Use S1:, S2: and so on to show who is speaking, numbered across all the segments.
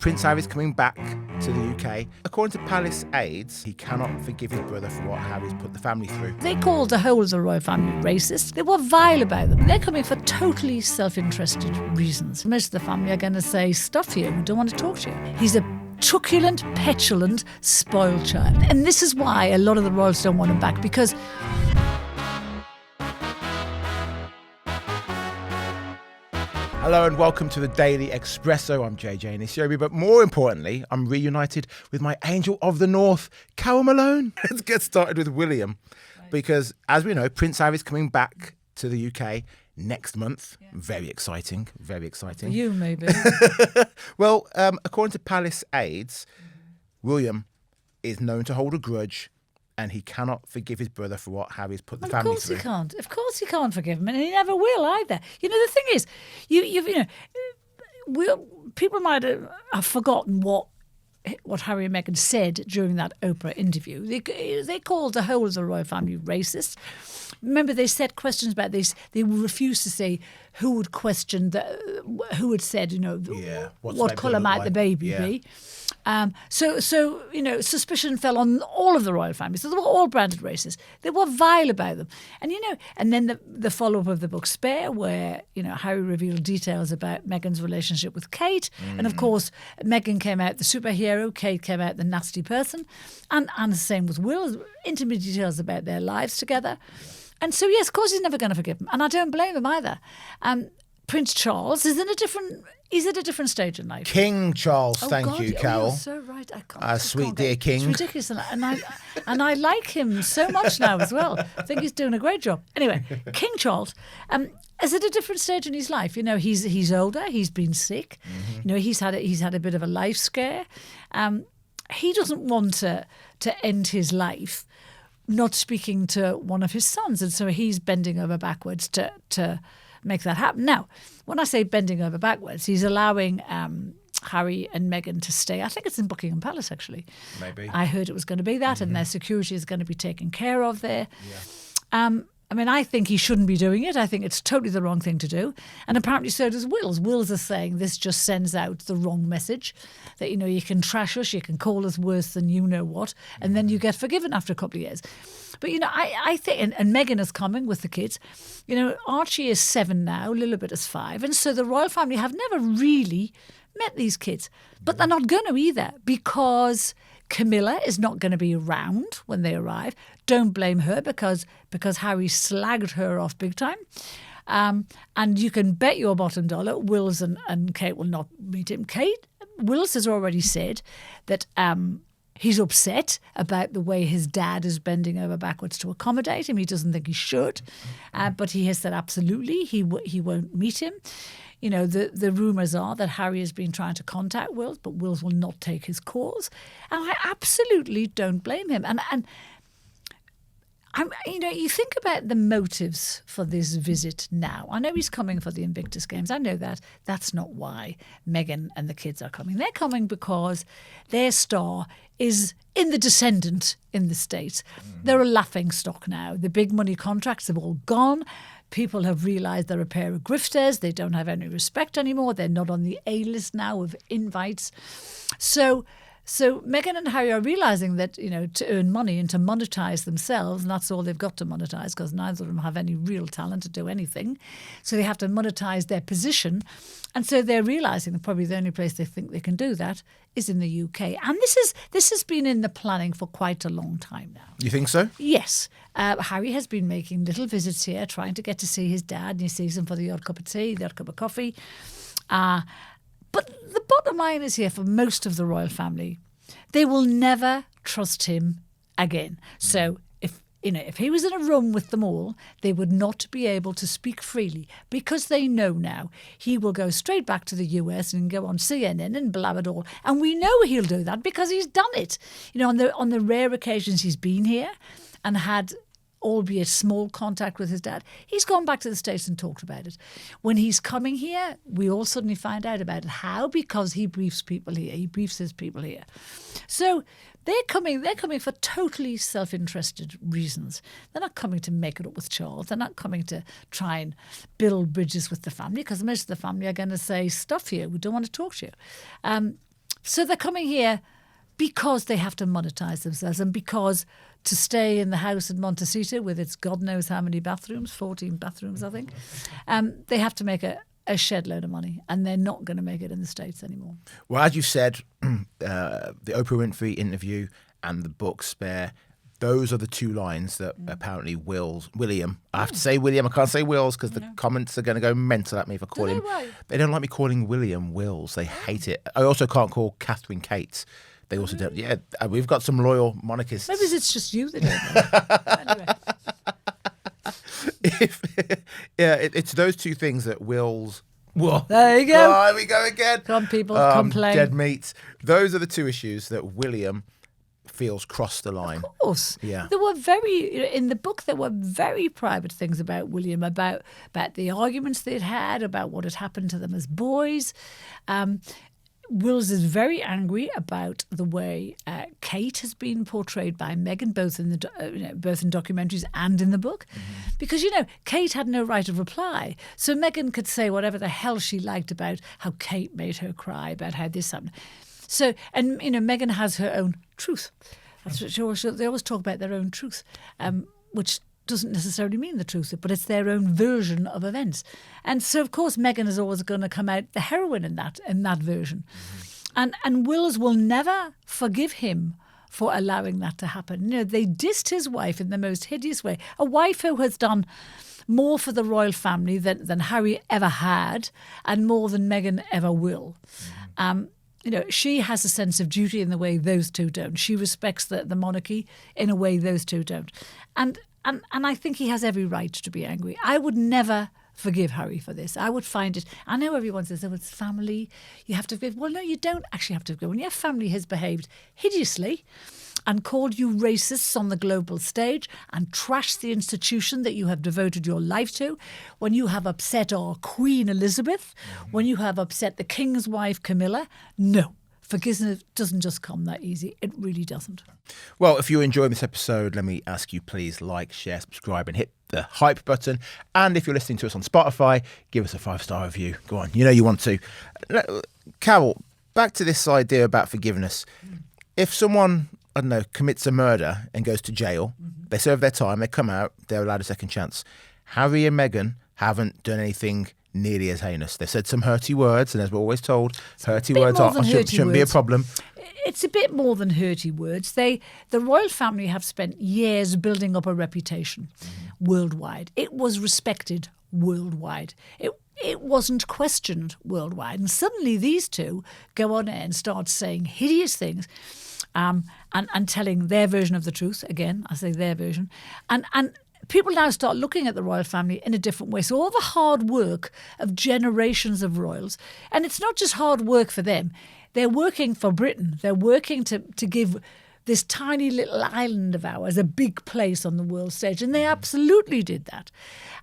S1: Prince Harry's coming back to the UK. According to Palace aides, he cannot forgive his brother for what Harry's put the family through.
S2: They called the whole of the royal family racist. They were vile about them. They're coming for totally self-interested reasons. Most of the family are going to say, stuff you, we don't want to talk to you. He's a truculent, petulant, spoiled child. And this is why a lot of the royals don't want him back, because
S1: Hello and welcome to the Daily Expresso. I'm JJ Anisiobi, but more importantly, I'm reunited with my angel of the North, Carole Malone. Let's get started with William, because as we know, Prince Harry's coming back to the UK next month. Yeah. Very exciting, very exciting.
S2: You maybe.
S1: Well, according to Palace aides, William is known to hold a grudge and he cannot forgive his brother for what Harry's put the family through.
S2: Of course he can't. Of course he can't forgive him, and he never will either. You know, the thing is, people might have forgotten what Harry and Meghan said during that Oprah interview. They called the whole of the royal family racist. Remember, they said questions about this. They refused to say who had questioned, who had said, what colour might the baby be. So suspicion fell on all of the royal family. So they were all branded racist. They were vile about them. And then the follow-up of the book Spare, where, Harry revealed details about Meghan's relationship with Kate. And of course, Meghan came out the superhero, Kate came out the nasty person. And the same with Will, intimate details about their lives together. And so, yes, of course he's never going to forgive him. And I don't blame him either. Prince Charles is he's at a different stage in life.
S1: King Charles, thank you, Carole.
S2: You're so right. I can't.
S1: Sweet dear King.
S2: It's ridiculous, and I like him so much now as well. I think he's doing a great job. Anyway, King Charles is at a different stage in his life. He's older. He's been sick. Mm-hmm. He's had a bit of a life scare. He doesn't want to end his life not speaking to one of his sons, and so he's bending over backwards to make that happen. Now, when I say bending over backwards, he's allowing Harry and Meghan to stay. I think it's in Buckingham Palace, actually. Maybe. I heard it was going to be that, and their security is going to be taken care of there. Yeah. I think he shouldn't be doing it. I think it's totally the wrong thing to do. And apparently so does Wills. Wills is saying this just sends out the wrong message, that, you can trash us, you can call us worse than you know what, and then you get forgiven after a couple of years. But, I think, and Meghan is coming with the kids. Archie is 7 now, Lilibet is 5. And so the royal family have never really met these kids. But they're not going to either, because Camilla is not going to be around when they arrive. Don't blame her, because Harry slagged her off big time. And you can bet your bottom dollar Wills and Kate will not meet him. Wills has already said that he's upset about the way his dad is bending over backwards to accommodate him. He doesn't think he should. But he has said absolutely he won't meet him. The rumours are that Harry has been trying to contact Wills, but Wills will not take his calls. And I absolutely don't blame him. And you think about the motives for this visit now. I know he's coming for the Invictus Games. I know that. That's not why Meghan and the kids are coming. They're coming because their star is in the descendant in the States. They're a laughing stock now. The big money contracts have all gone. People have realised they're a pair of grifters. They don't have any respect anymore. They're not on the A-list now of invites. So Meghan and Harry are realising that, to earn money and to monetise themselves, and that's all they've got to monetise, because neither of them have any real talent to do anything. So they have to monetise their position. And so they're realising that probably the only place they think they can do that is in the UK. And this has been in the planning for quite a long time now.
S1: You think so?
S2: Yes. Harry has been making little visits here, trying to get to see his dad, and he sees him for the odd cup of tea, the odd cup of coffee. But the bottom line is here for most of the royal family, they will never trust him again. So if he was in a room with them all, they would not be able to speak freely, because they know now he will go straight back to the US and go on CNN and blab it all. And we know he'll do that because he's done it. On the rare occasions he's been here and had, albeit small, contact with his dad, he's gone back to the States and talked about it. When he's coming here, we all suddenly find out about it. How? Because he briefs people here. He briefs his people here. So they're coming for totally self-interested reasons. They're not coming to make it up with Charles. They're not coming to try and build bridges with the family, because most of the family are going to say, stuff you, we don't want to talk to you. So they're coming here because they have to monetize themselves, and because to stay in the house in Montecito with its God knows how many bathrooms, 14 bathrooms, I think, they have to make a shed load of money, and they're not going to make it in the States anymore.
S1: Well, as you said, the Oprah Winfrey interview and the book Spare, those are the two lines that apparently William, I have to say William, I can't say Wills because the comments are going to go mental at me for calling him. They don't like me calling William Wills. They hate it. I also can't call Catherine Kate. They also don't. Yeah, we've got some loyal monarchists.
S2: Maybe it's just you that don't know. Anyway.
S1: It's those two things that Wills. Whoa.
S2: There you go.
S1: Oh, here we go again.
S2: Come on, people, complain.
S1: Dead meat. Those are the two issues that William feels crossed the line.
S2: Of course.
S1: Yeah.
S2: There were in the book, there were very private things about William, about the arguments they'd had, about what had happened to them as boys. Wills is very angry about the way Kate has been portrayed by Meghan, both in documentaries and in the book, because Kate had no right of reply, so Meghan could say whatever the hell she liked about how Kate made her cry, about how this happened. So, and Meghan has her own truth. That's what they always talk about, their own truth, which doesn't necessarily mean the truth, but it's their own version of events. And so, of course, Meghan is always going to come out the heroine in that version. And Wills will never forgive him for allowing that to happen. They dissed his wife in the most hideous way. A wife who has done more for the royal family than Harry ever had, and more than Meghan ever will. She has a sense of duty in the way those two don't. She respects the monarchy in a way those two don't. And I think he has every right to be angry. I would never forgive Harry for this. I would find it. I know everyone says, oh, it's family. You have to forgive. Well, no, you don't actually have to forgive. When your family has behaved hideously and called you racists on the global stage and trashed the institution that you have devoted your life to, when you have upset our Queen Elizabeth, when you have upset the King's wife Camilla, no. Forgiveness doesn't just come that easy. It really doesn't.
S1: Well, if you're enjoying this episode, let me ask you, please like, share, subscribe and hit the hype button. And if you're listening to us on Spotify, give us a 5-star review. Go on, you want to. Carole, back to this idea about forgiveness. If someone, I don't know, commits a murder and goes to jail, they serve their time, they come out, they're allowed a second chance. Harry and Meghan haven't done anything nearly as heinous. They've said some hurty words, and as we're always told, hurty words shouldn't be a problem.
S2: It's a bit more than hurty words. The royal family have spent years building up a reputation worldwide. It was respected worldwide. It wasn't questioned worldwide. And suddenly these two go on air and start saying hideous things and telling their version of the truth. Again, I say their version. And people now start looking at the royal family in a different way. So all the hard work of generations of royals, and it's not just hard work for them, they're working for Britain. They're working to give this tiny little island of ours a big place on the world stage. And they absolutely did that.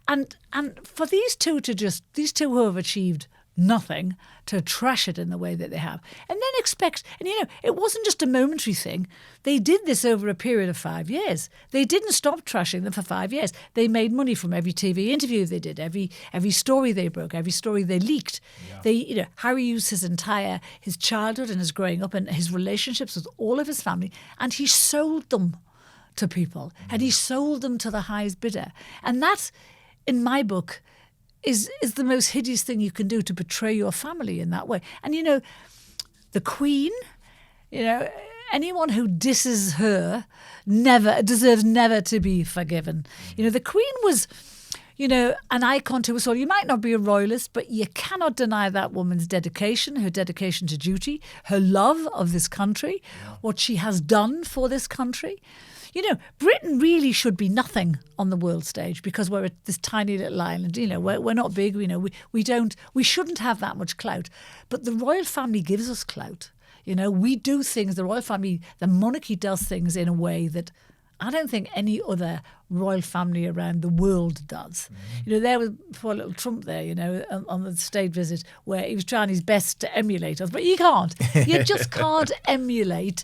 S2: And for these two who have achieved nothing, to trash it in the way that they have, and then expect, and it wasn't just a momentary thing. They did this over a period of 5 years. They didn't stop trashing them for 5 years. They made money from every TV interview they did, every story they broke, every story they leaked. Yeah. Harry used his childhood and his growing up and his relationships with all of his family, and he sold them to people, and he sold them to the highest bidder. And that, in my book, is the most hideous thing you can do, to betray your family in that way. And, the Queen, anyone who disses her deserves never to be forgiven. The Queen was, an icon to us all. You might not be a royalist, but you cannot deny that woman's dedication, her dedication to duty, her love of this country, what she has done for this country. Britain really should be nothing on the world stage because we're this tiny little island. We're not big. We shouldn't have that much clout. But the royal family gives us clout. We do things. The royal family, the monarchy does things in a way that I don't think any other royal family around the world does. There was poor little Trump there, on the state visit where he was trying his best to emulate us, but you can't. You just can't emulate,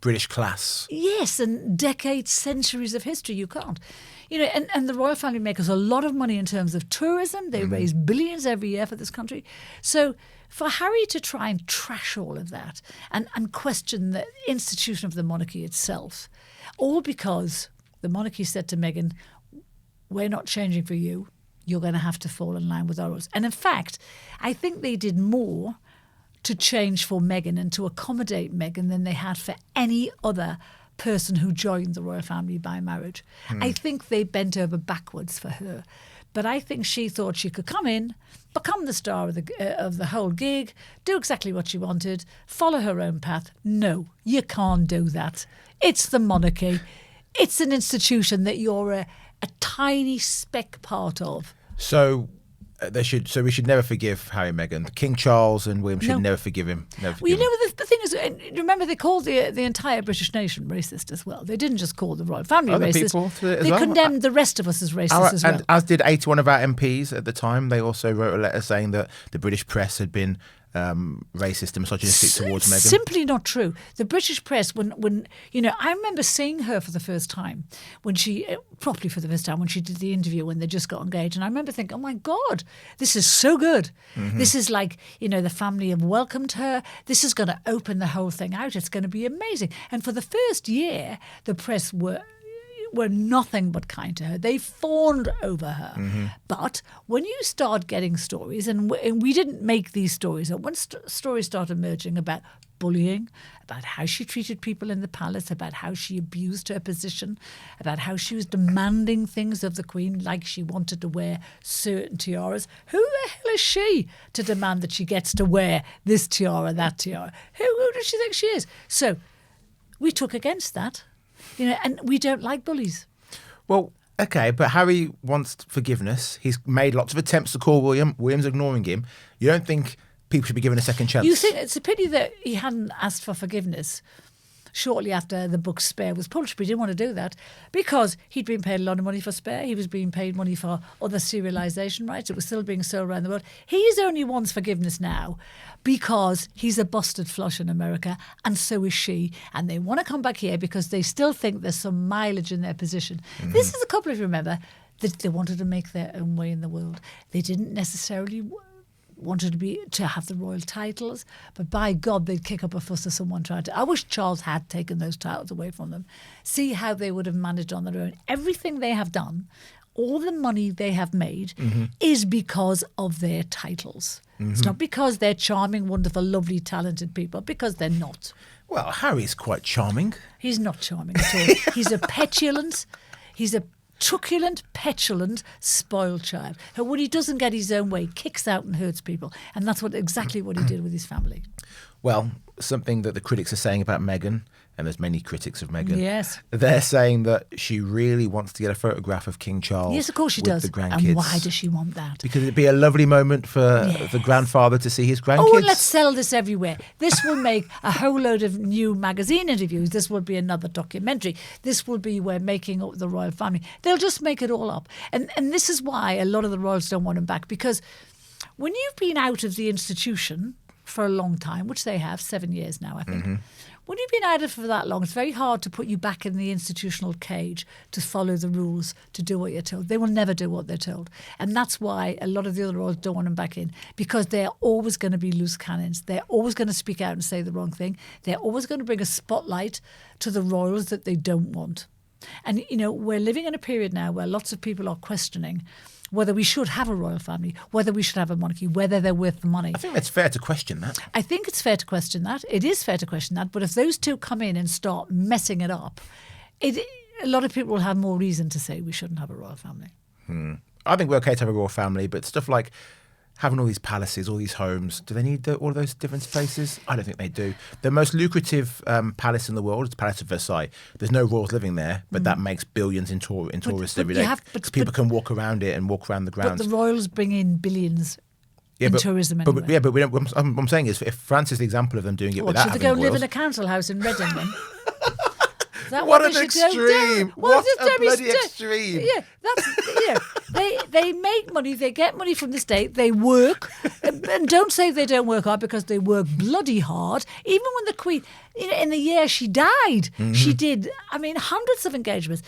S1: British class.
S2: Yes, and decades, centuries of history, you can't. And the royal family make us a lot of money in terms of tourism. They raise billions every year for this country. So for Harry to try and trash all of that and question the institution of the monarchy itself, all because the monarchy said to Meghan, we're not changing for you. You're going to have to fall in line with our rules. And in fact, I think they did more to change for Meghan and to accommodate Meghan than they had for any other person who joined the royal family by marriage. I think they bent over backwards for her. But I think she thought she could come in, become the star of the whole gig, do exactly what she wanted, follow her own path. No, you can't do that. It's the monarchy. It's an institution that you're a tiny speck part of.
S1: So we should never forgive Harry and Meghan. King Charles and William should never forgive him. Never forgive him.
S2: The thing is, remember they called the entire British nation racist as well. They didn't just call the royal family racist. They condemned the rest of us as racist as well.
S1: And as did 81 of our MPs at the time. They also wrote a letter saying that the British press had been racist and misogynistic towards Meghan.
S2: Simply not true. The British press, when I remember seeing her for the first time properly for the first time when she did the interview when they just got engaged, and I remember thinking, oh my God, this is so good. Mm-hmm. This is like, the family have welcomed her. This is going to open the whole thing out. It's going to be amazing. And for the first year, the press were nothing but kind to her. They fawned over her. Mm-hmm. But when you start getting stories, and we didn't make these stories up, when stories start emerging about bullying, about how she treated people in the palace, about how she abused her position, about how she was demanding things of the Queen, like she wanted to wear certain tiaras. Who the hell is she to demand that she gets to wear this tiara, that tiara? Who does she think she is? So we took against that. And we don't like bullies.
S1: Well, okay, but Harry wants forgiveness. He's made lots of attempts to call William. William's ignoring him. You don't think people should be given a second chance?
S2: You think it's a pity that he hadn't asked for forgiveness shortly after the book Spare was published, but he didn't want to do that because he'd been paid a lot of money for Spare. He was being paid money for other serialisation rights. It was still being sold around the world. He only wants forgiveness now because he's a busted flush in America, and so is she. And they want to come back here because they still think there's some mileage in their position. Mm-hmm. This is a couple, if you remember, that they wanted to make their own way in the world. They didn't necessarily wanted to have the royal titles, but by God, they'd kick up a fuss if someone tried to. I wish Charles had taken those titles away from them. See how they would have managed on their own. Everything they have done, all the money they have made, is because of their titles. Mm-hmm. It's not because they're charming, wonderful, lovely, talented people, because they're not.
S1: Well, Harry's quite charming.
S2: He's not charming at all. He's a truculent, petulant, spoiled child who, when he doesn't get his own way, kicks out and hurts people. And that's exactly what he did with his family.
S1: Well, something that the critics are saying about Meghan, and there's many critics of Meghan.
S2: Yes.
S1: They're saying that she really wants to get a photograph of King Charles.
S2: Yes, of course she does.
S1: The grandkids.
S2: And why does she want that?
S1: Because it'd be a lovely moment for the grandfather to see his grandkids.
S2: Oh, let's sell this everywhere. This will make a whole load of new magazine interviews. This will be another documentary. This will be we're making up the royal family. They'll just make it all up. And this is why a lot of the royals don't want him back, because when you've been out of the institution for a long time, which they have, 7 years now, I think. Mm-hmm. When you've been out of it for that long, it's very hard to put you back in the institutional cage to follow the rules, to do what you're told. They will never do what they're told. And that's why a lot of the other royals don't want them back in, because they're always going to be loose cannons. They're always going to speak out and say the wrong thing. They're always going to bring a spotlight to the royals that they don't want. And, we're living in a period now where lots of people are questioning whether we should have a royal family, whether we should have a monarchy, whether they're worth the money.
S1: I think it's fair to question that.
S2: I think it's fair to question that. It is fair to question that. But if those two come in and start messing it up, a lot of people will have more reason to say we shouldn't have a royal family.
S1: I think we're okay to have a royal family, but stuff like having all these palaces, all these homes, do they need all of those different spaces? I don't think they do. The most lucrative palace in the world is the Palace of Versailles. There's no royals living there, but that makes billions in tourists every day. People can walk around it and walk around the grounds.
S2: But the royals bring in billions in tourism anyway.
S1: But we don't, what I'm saying is, if France is the example of them doing it without having
S2: should they go
S1: royals,
S2: live in a council house in Reading then?
S1: What an extreme! What a bloody extreme!
S2: Yeah, they make money, they get money from the state, they work, and don't say they don't work hard, because they work bloody hard. Even when the Queen, in the year she died, she did, hundreds of engagements.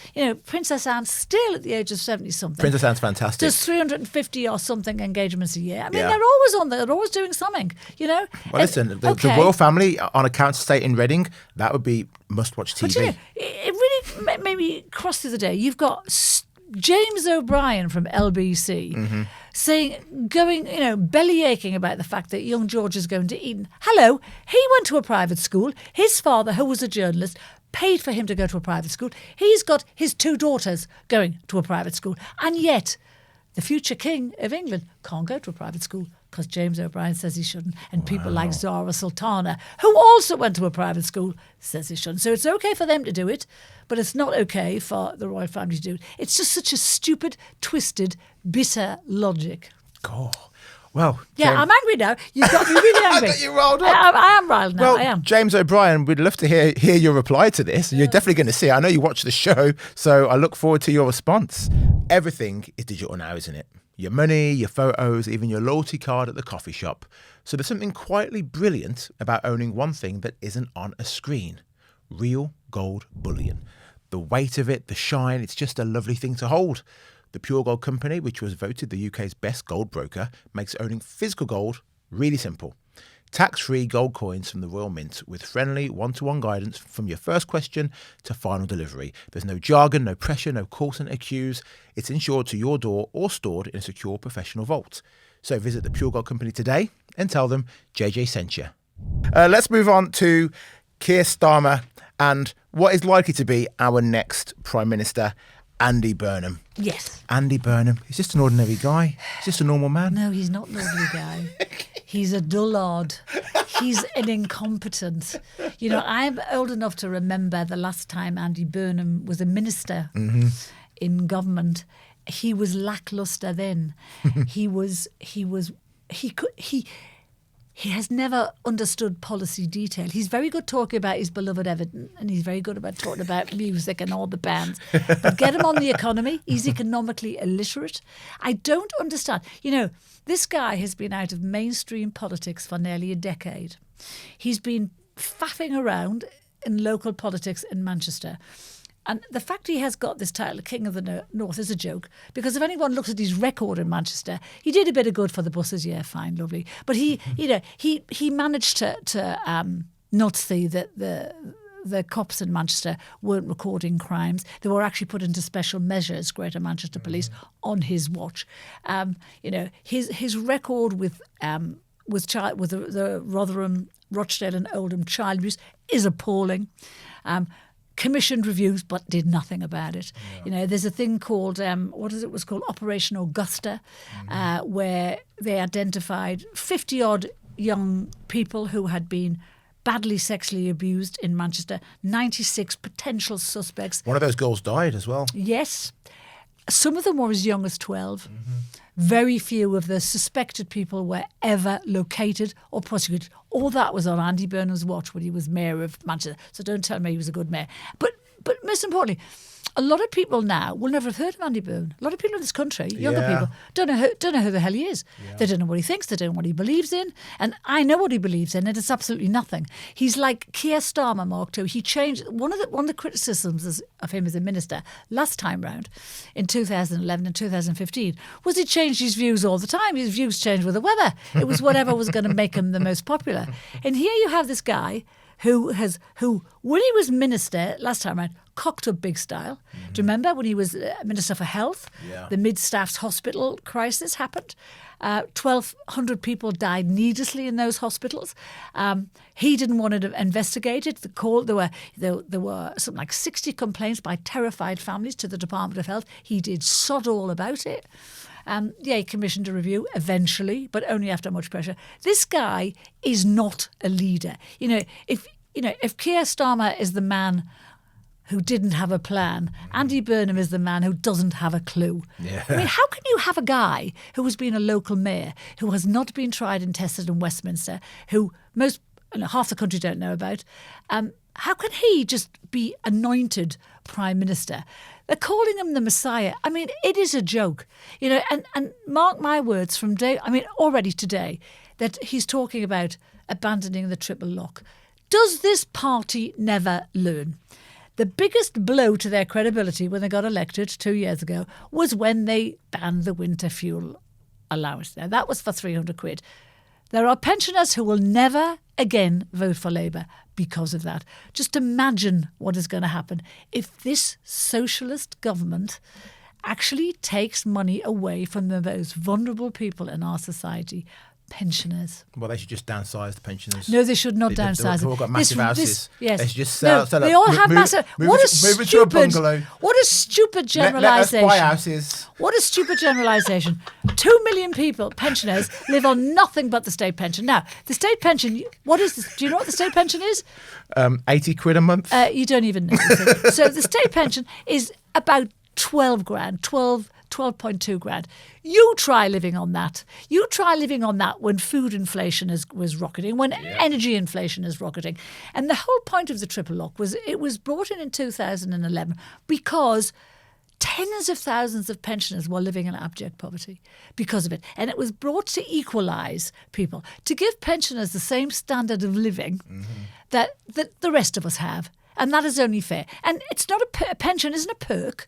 S2: Princess Anne, still at the age of 70-something.
S1: Princess Anne's fantastic.
S2: Does 350 or something engagements a year.
S1: Yeah.
S2: They're always on there. They're always doing something,
S1: Well, listen, the royal family on a couch estate in Reading, that would be must-watch TV.
S2: But it really made me cross the other day. You've got James O'Brien from LBC belly aching about the fact that young George is going to Eton. Hello, he went to a private school. His father, who was a journalist, paid for him to go to a private school. He's got his 2 daughters going to a private school. And yet, the future King of England can't go to a private school because James O'Brien says he shouldn't. And people like Zara Sultana, who also went to a private school, says he shouldn't. So it's okay for them to do it, but it's not okay for the royal family to do it. It's just such a stupid, twisted, bitter logic.
S1: God. Well,
S2: yeah,
S1: James...
S2: I'm angry now. You've got me really angry.
S1: I got you riled up.
S2: I am riled now.
S1: Well,
S2: I am.
S1: James O'Brien, we'd love to hear your reply to this. You're definitely going to see it. I know you watch the show, so I look forward to your response. Everything is digital now, isn't it? Your money, your photos, even your loyalty card at the coffee shop. So there's something quietly brilliant about owning one thing that isn't on a screen. Real gold bullion. The weight of it, the shine, it's just a lovely thing to hold. The Pure Gold Company, which was voted the UK's best gold broker, makes owning physical gold really simple. Tax-free gold coins from the Royal Mint with friendly one-to-one guidance from your first question to final delivery. There's no jargon, no pressure, no call centre queues. It's insured to your door or stored in a secure professional vault. So visit the Pure Gold Company today and tell them JJ sent you. Let's move on to Keir Starmer and what is likely to be our next Prime Minister, Andy Burnham.
S2: Yes.
S1: Andy Burnham. He's just an ordinary guy. He's just a normal man.
S2: No, he's not an ordinary guy. He's a dullard. He's an incompetent. I'm old enough to remember the last time Andy Burnham was a minister in government. He was lackluster then. He has never understood policy detail. He's very good talking about his beloved Everton, and he's very good about talking about music and all the bands. But get him on the economy. He's economically illiterate. I don't understand. This guy has been out of mainstream politics for nearly a decade. He's been faffing around in local politics in Manchester. And the fact he has got this title, King of the North, is a joke. Because if anyone looks at his record in Manchester, he did a bit of good for the buses. Yeah, fine, lovely. But he managed to not see that the cops in Manchester weren't recording crimes. They were actually put into special measures, Greater Manchester Police, on his watch. His record with the Rotherham, Rochdale and Oldham child abuse is appalling. Commissioned reviews, but did nothing about it. Yeah. There's a thing called, was called Operation Augusta, where they identified 50-odd young people who had been badly sexually abused in Manchester, 96 potential suspects.
S1: One of those girls died as well.
S2: Yes. Some of them were as young as 12. Very few of the suspected people were ever located or prosecuted. All that was on Andy Burnham's watch when he was mayor of Manchester. So don't tell me he was a good mayor. But most importantly, a lot of people now will never have heard of Andy Burnham. A lot of people in this country, younger people, don't know who the hell he is. Yeah. They don't know what he thinks. They don't know what he believes in. And I know what he believes in, and it's absolutely nothing. He's like Keir Starmer, Mark II. He changed one of the criticisms of him as a minister last time round, in 2011 and 2015, was he changed his views all the time. His views changed with the weather. It was whatever was going to make him the most popular. And here you have this guy who when he was minister last time around, cocked up big style. Do you remember when he was Minister for Health? Yeah. The Mid-Staffs Hospital crisis happened. 1,200 people died needlessly in those hospitals. He didn't want to investigate it. There were something like 60 complaints by terrified families to the Department of Health. He did sod all about it. He commissioned a review eventually, but only after much pressure. This guy is not a leader. If Keir Starmer is the man who didn't have a plan, Andy Burnham is the man who doesn't have a clue. Yeah. How can you have a guy who has been a local mayor, who has not been tried and tested in Westminster, who half the country don't know about? How can he just be anointed Prime Minister? They're calling him the Messiah. I mean, it is a joke, and mark my words from already today, that he's talking about abandoning the triple lock. Does this party never learn? The biggest blow to their credibility when they got elected 2 years ago was when they banned the winter fuel allowance. Now, that was for 300 quid. There are pensioners who will never again vote for Labour because of that. Just imagine what is going to happen if this socialist government actually takes money away from the most vulnerable people in our society, pensioners.
S1: Well, they should just downsize the pensioners.
S2: No, they should not downsize.
S1: They've all got massive houses.
S2: Yes.
S1: They should just sell
S2: they all have massive. What a
S1: bungalow.
S2: What a stupid generalisation.
S1: Let us buy houses.
S2: What a stupid generalisation. 2 million people, pensioners, live on nothing but the state pension. Now, the state pension, what is this? Do you know what the state pension is?
S1: 80 quid a month.
S2: You don't even know. So the state pension is about 12 grand, 12.2 grand. You try living on that. You try living on that when food inflation was rocketing, when energy inflation is rocketing. And the whole point of the triple lock was it was brought in 2011 because tens of thousands of pensioners were living in abject poverty because of it. And it was brought to equalise people, to give pensioners the same standard of living that the rest of us have. And that is only fair. And it's not a pension isn't a perk.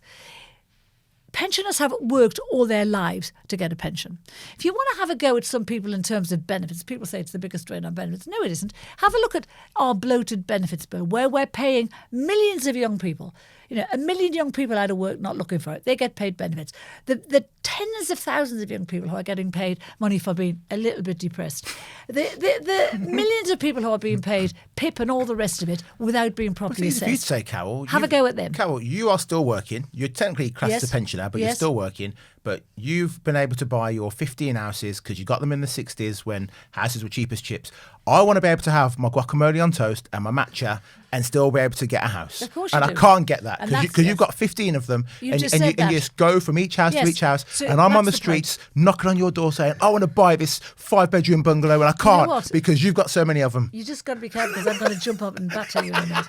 S2: Pensioners have worked all their lives to get a pension. If you want to have a go at some people in terms of benefits, people say it's the biggest drain on benefits. No, it isn't. Have a look at our bloated benefits bill, where we're paying millions of young people. 1 million young people out of work not looking for it. They get paid benefits. The tens of thousands of young people who are getting paid money for being a little bit depressed. The millions of people who are being paid PIP and all the rest of it without being properly assessed.
S1: You'd say, Carole,
S2: have a go at them.
S1: Carole, you are still working. You're technically classed as a pensioner, but you're still working. But you've been able to buy your 15 houses because you got them in the 60s when houses were cheap as chips. I want to be able to have my guacamole on toast and my matcha and still be able to get a house.
S2: Of course you do.
S1: I can't get that because you've got 15 of them and you just go from each house to each house. So and I'm on the streets knocking on your door saying, I want to buy this 5-bedroom bungalow and I can't because you've got so many of them.
S2: You just got to be careful because I'm going to jump up and batter you in a minute.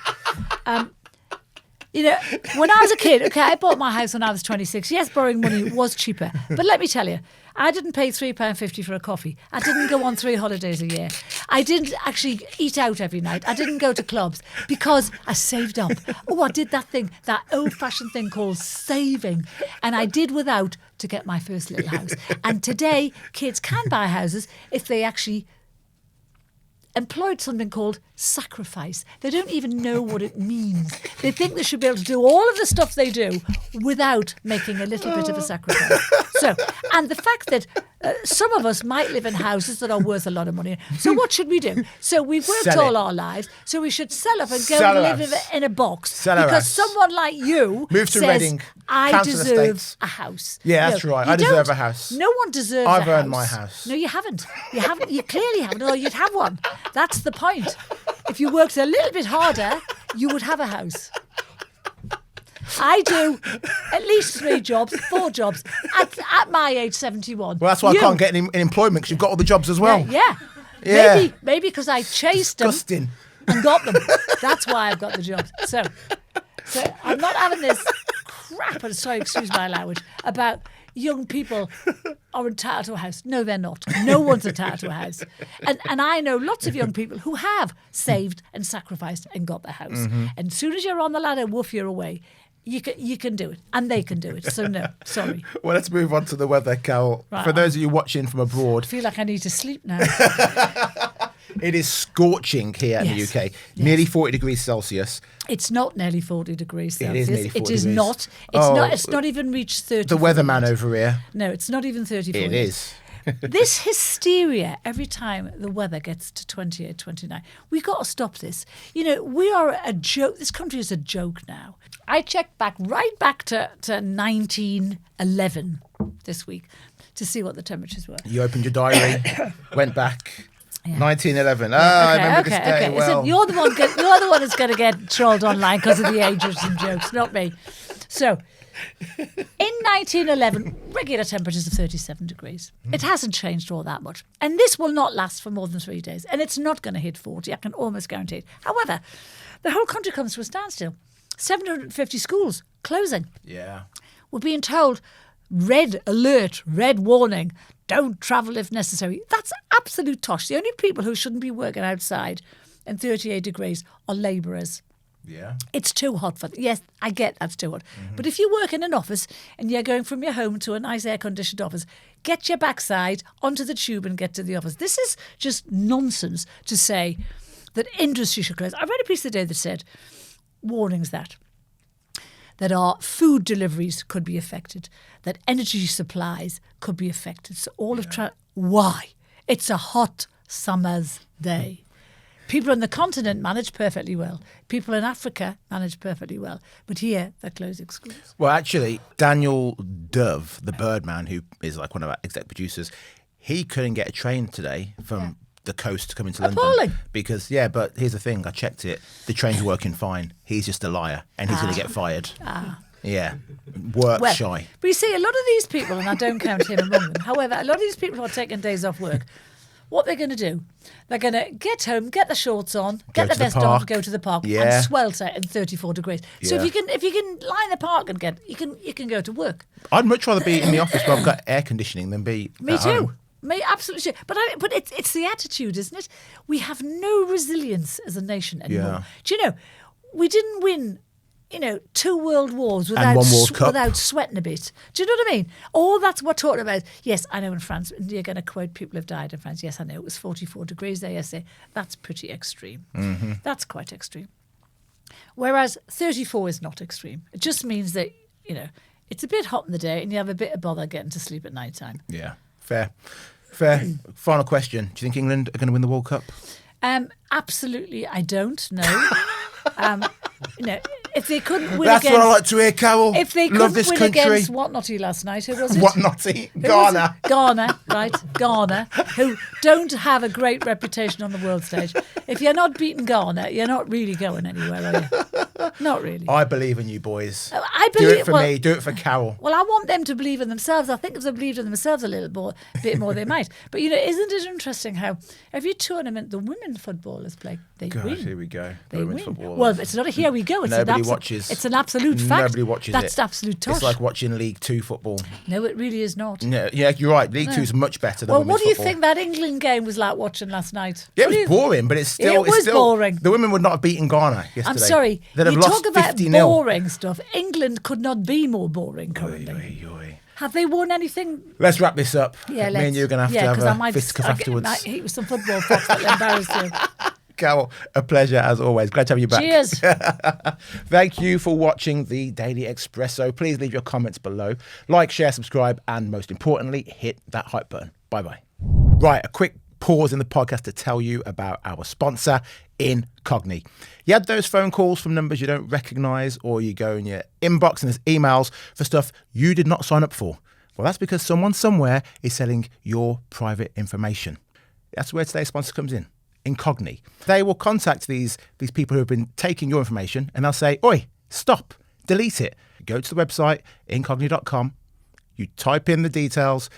S2: When I was a kid, I bought my house when I was 26. Yes, borrowing money was cheaper. But let me tell you, I didn't pay £3.50 for a coffee. I didn't go on 3 holidays a year. I didn't actually eat out every night. I didn't go to clubs because I saved up. I did that old-fashioned thing called saving. And I did without to get my first little house. And today, kids can buy houses if they actually employed something called sacrifice. They don't even know what it means. They think they should be able to do all of the stuff they do without making a little bit of a sacrifice. And the fact that some of us might live in houses that are worth a lot of money. So what should we do? So we've worked all our lives, so we should sell up and go and live in a box because someone like you says,
S1: Reading,
S2: I deserve a house.
S1: Yeah, that's right. I deserve a house.
S2: No one deserves a house.
S1: I've earned my house.
S2: No, you haven't. You clearly haven't, or you'd have one. That's the point. If you worked a little bit harder, you would have a house. I do at least 3 jobs, 4 jobs at my age, 71.
S1: Well, that's why I can't get any employment because you've got all the jobs as well.
S2: Yeah. Maybe because I chased
S1: Disgusting.
S2: them and got them. That's why I've got the jobs. So I'm not having this crap, and sorry, excuse my language, about young people are entitled to a house. No, they're not. No one's entitled to a house. And I know lots of young people who have saved and sacrificed and got their house. And as soon as you're on the ladder, woof, you're away. You can do it, and they can do it. So no, sorry.
S1: Well, let's move on to the weather, Carole.
S2: Right.
S1: For those of you watching from abroad,
S2: I feel like I need to sleep now.
S1: it is scorching here in the UK. Nearly 40 degrees Celsius.
S2: It's not nearly 40 degrees Celsius.
S1: It is nearly 40
S2: It is
S1: degrees.
S2: not. It's not even reached 30.
S1: The weatherman over here.
S2: No, it's not even 34.
S1: It is.
S2: This hysteria every time the weather gets to 28, 29. We've got to stop this. We are a joke. This country is a joke now. I checked right back to 1911 this week to see what the temperatures were.
S1: You opened your diary, went back. Yeah. 1911. I remember this day well.
S2: Listen, you're the one who's going to get trolled online because of the ageism jokes, not me. So, in 1911, regular temperatures of 37 degrees. It hasn't changed all that much. And this will not last for more than 3 days. And it's not going to hit 40. I can almost guarantee it. However, the whole country comes to a standstill. 750 schools closing.
S1: Yeah.
S2: We're being told, red alert, red warning, don't travel if necessary. That's absolute tosh. The only people who shouldn't be working outside in 38 degrees are labourers.
S1: Yeah.
S2: It's too hot for them. Yes, I get that's too hot. But if you work in an office and you're going from your home to a nice air-conditioned office, get your backside onto the tube and get to the office. This is just nonsense to say that industry should close. I read a piece today that said, warnings that our food deliveries could be affected, that energy supplies could be affected. So all of why? It's a hot summer's day. People on the continent manage perfectly well. People in Africa manage perfectly well. But here, they're closing schools.
S1: Well, actually, Daniel Dove, the Birdman, who is like one of our exec producers, he couldn't get a train today from the coast to come into London.
S2: Appalling.
S1: Because, but here's the thing. I checked it. The train's working fine. He's just a liar. And he's going to get fired. Yeah. Work shy.
S2: But you see, a lot of these people, and I don't count him among them, however, a lot of these people who are taking days off work, what they're going to do, they're going to get home, get the shorts on, get the vest on, go to the park, and swelter in 34 degrees. So if you can lie in the park and you can go to work.
S1: I'd much rather be in the office where I've got air conditioning than be
S2: Me
S1: at
S2: too.
S1: home.
S2: Me absolutely. But it's the attitude, isn't it? We have no resilience as a nation anymore.
S1: Yeah.
S2: Do you know we didn't win? 2 world wars
S1: And 1 World Cup.
S2: without sweating a bit. Do you know what I mean? All that's what we're talking about. Yes, I know in France, you're going to quote people have died in France. Yes, I know it was 44 degrees there yesterday. That's pretty extreme.
S1: Mm-hmm.
S2: That's quite extreme. Whereas 34 is not extreme. It just means that, it's a bit hot in the day and you have a bit of bother getting to sleep at night time.
S1: Yeah, fair. Final question. Do you think England are going to win the World Cup?
S2: Absolutely, I don't know. If they couldn't win
S1: That's
S2: against...
S1: what I like to hear, Carol.
S2: If they
S1: Love
S2: couldn't
S1: this
S2: win
S1: country.
S2: against Whatnotty last night, who was it?
S1: Whatnotty?
S2: Who was
S1: Ghana.
S2: it? Ghana, right? Ghana, who don't have a great reputation on the world stage. If you're not beating Ghana, you're not really going anywhere, are you? Not really.
S1: I believe in you boys.
S2: I believe,
S1: do it for me. Do it for Carol.
S2: Well, I want them to believe in themselves. I think if they believed in themselves a bit more, they might. But, isn't it interesting how every tournament the women footballers play, they win.
S1: Here we go.
S2: They
S1: Women's
S2: win.
S1: football.
S2: Well, it's not a here we go. It's
S1: Nobody watches.
S2: It's an absolute fact.
S1: Nobody watches
S2: That's
S1: it.
S2: absolute tosh.
S1: It's like watching League 2 football.
S2: No, it really is not.
S1: No, yeah, you're right. League 2 is much better than
S2: Well,
S1: women's
S2: what do you
S1: football.
S2: think that England game was like watching last night?
S1: Yeah, it was boring, but it's still...
S2: It was boring.
S1: The women would not have beaten Ghana yesterday.
S2: I'm sorry.
S1: They'd have
S2: You
S1: lost
S2: talk about
S1: 50-0.
S2: boring stuff. England could not be more boring currently. Have they won anything?
S1: Let's wrap this up.
S2: Yeah,
S1: Me and you are going to have a fisticuff afterwards.
S2: I might hit with some football facts that will embarrass you.
S1: Carol, a pleasure as always. Glad to have you back.
S2: Cheers.
S1: Thank you for watching the Daily Expresso. Please leave your comments below. Like, share, subscribe, and most importantly, hit that hype button. Bye-bye. Right, a quick pause in the podcast to tell you about our sponsor, Incogni. You had those phone calls from numbers you don't recognise, or you go in your inbox and there's emails for stuff you did not sign up for. Well, that's because someone somewhere is selling your private information. That's where today's sponsor comes in. Incogni. They will contact these people who have been taking your information and they'll say, oi, stop, delete it. Go to the website, incogni.com. You type in the details.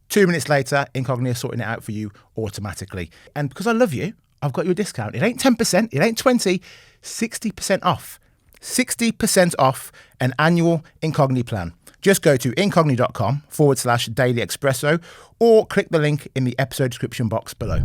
S1: 2 minutes later, Incogni are sorting it out for you automatically. And because I love you, I've got you a discount. It ain't 10%, it ain't 20, 60% off. 60% off an annual Incogni plan. Just go to incogni.com/Daily Expresso or click the link in the episode description box below.